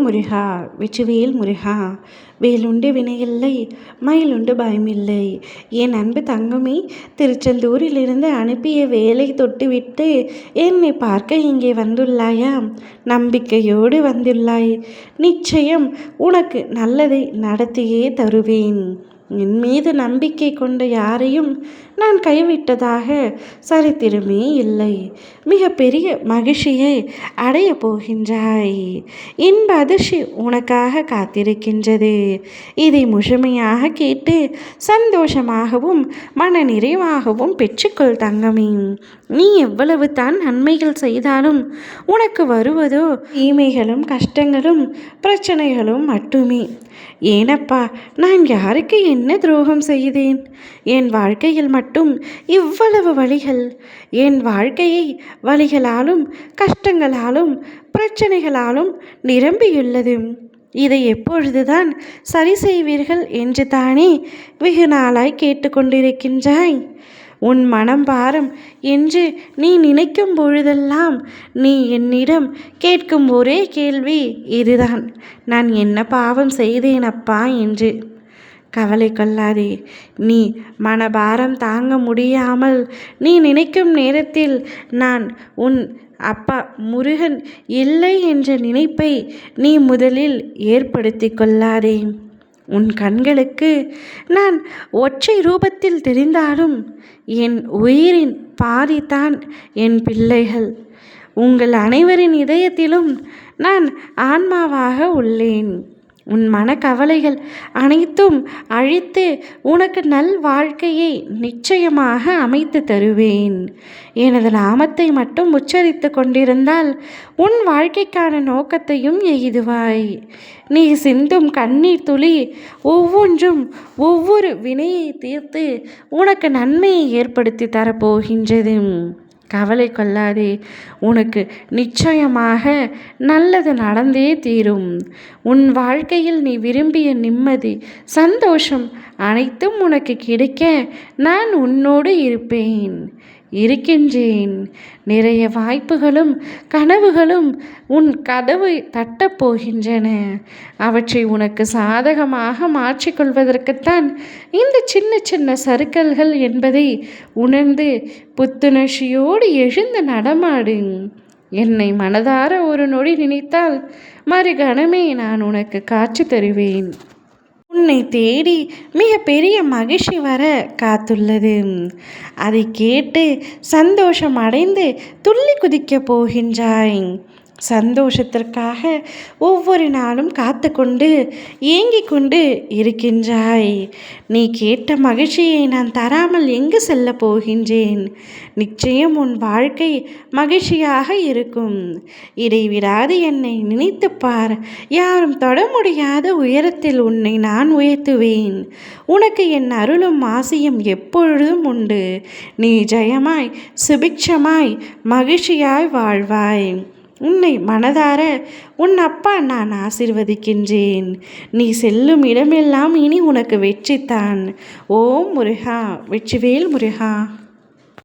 முருகா வெற்றிவேல் முருகா. வேலுண்டு வினையில்லை, மயிலுண்டு பயமில்லை. என் அன்பு தங்கமே, திருச்செந்தூரிலிருந்து அனுப்பிய வேலை தொட்டுவிட்டு என்னை பார்க்க இங்கே வந்துள்ளாயா? நம்பிக்கையோடு வந்துள்ளாய். நிச்சயம் உனக்கு நல்லதை நடத்தியே தருவேன். என் மீது நம்பிக்கை கொண்ட யாரையும் நான் கைவிட்டதாக சரித்திரமே இல்லை. மிக பெரிய மகிழ்ச்சியை அடைய போகின்றாய். இன்ப அதிர்ச்சி உனக்காக காத்திருக்கின்றது. இதை முழுமையாக கேட்டு சந்தோஷமாகவும் மன நிறைவாகவும் பெற்றுக்கொள் தங்கமே. நீ எவ்வளவு தான் நன்மைகள் செய்தாலும் உனக்கு வருவதோ தீமைகளும் கஷ்டங்களும் பிரச்சனைகளும் மட்டுமே. ஏனப்பா, நான் யாருக்கு என்ன துரோகம் செய்தேன்? என் வாழ்க்கையில் மட்டும் இவ்வளவு வழிகள். என் வாழ்க்கையை வழிகளாலும் கஷ்டங்களாலும் பிரச்சனைகளாலும் நிரம்பியுள்ளது. இதை எப்பொழுதுதான் சரி செய்வீர்கள் என்று தானே வெகு நாளாய் கேட்டுக்கொண்டிருக்கின்றாய். உன் மனம் பாரம் என்று நீ நினைக்கும் பொழுதெல்லாம் நீ என்னிடம் கேட்கும் ஒரே கேள்வி இதுதான், நான் என்ன பாவம் செய்தேனப்பா என்று. கவலை கொள்ளாதே. நீ மனபாரம் தாங்க முடியாமல் நீ நினைக்கும் நேரத்தில் நான் உன் அப்பா முருகன் இல்லை என்ற நினைப்பை நீ முதலில் ஏற்படுத்தி கொள்ளாதே. உன் கண்களுக்கு நான் ஒற்றை ரூபத்தில் தெரிந்தாலும் என் உயிரின் பாதிதான் என் பிள்ளைகள். உங்கள் அனைவரின் இதயத்திலும் நான் ஆன்மாவாக உள்ளேன். உன் மனக்கவலைகள் அனைத்தும் அழித்து உனக்கு நல் வாழ்க்கையை நிச்சயமாக அமைத்து தருவேன். எனது நாமத்தை மட்டும் உச்சரித்து கொண்டிருந்தால் உன் வாழ்க்கைக்கான நோக்கத்தையும் எய்துவாய். நீ சிந்தும் கண்ணீர் துளி ஒவ்வொன்றும் ஒவ்வொரு வினையை தீர்த்து உனக்கு நன்மையை ஏற்படுத்தி தரப்போகின்றது. கவலை கொள்ளாதே. உனக்கு நிச்சயமாக நல்லது நடந்தே தீரும். உன் வாழ்க்கையில் நீ விரும்பிய நிம்மதி, சந்தோஷம் அனைத்தும் உனக்கு கிடைக்க நான் உன்னோடு இருக்கின்றேன். நிறைய வாய்ப்புகளும் கனவுகளும் உன் கதவை தட்டப்போகின்றன. அவற்றை உனக்கு சாதகமாக மாற்றிக்கொள்வதற்குத்தான் இந்த சின்ன சின்ன சறுக்கல்கள் என்பதை உணர்ந்து புத்துணர்ச்சியோடு எழுந்து நடமாடு. என்னை மனதார ஒரு நொடி நினைத்தால் மறுகணமே நான் உனக்கு காட்சி தருவேன். உன்னை தேடி மிக பெரிய மகிழ்ச்சி வர காத்துள்ளது. அதை கேட்டு சந்தோஷம் அடைந்து துள்ளி குதிக்கப் போகின்றாய். சந்தோஷத்திற்காக ஒவ்வொரு நாளும் காத்து கொண்டு ஏங்கிக் கொண்டு இருக்கின்றாய். நீ கேட்ட மகிழ்ச்சியை நான் தராமல் எங்கு செல்ல போகின்றேன்? நிச்சயம் உன் வாழ்க்கை மகிழ்ச்சியாக இருக்கும். இடைவிடாது என்னை நினைத்துப்பார். யாரும் தொட முடியாத உயரத்தில் உன்னை நான் உயர்த்துவேன். உனக்கு என் அருளும் ஆசியும் எப்பொழுதும் உண்டு. நீ ஜெயமாய் சுபிட்சமாய் மகிழ்ச்சியாய் வாழ்வாய். உன்னை மனதார உன் அப்பா நான் ஆசீர்வதிக்கின்றேன். நீ செல்லும் இடமெல்லாம் இனி உனக்கு வெற்றித்தான். ஓம் முருகா வெற்றிவேல் முருகா.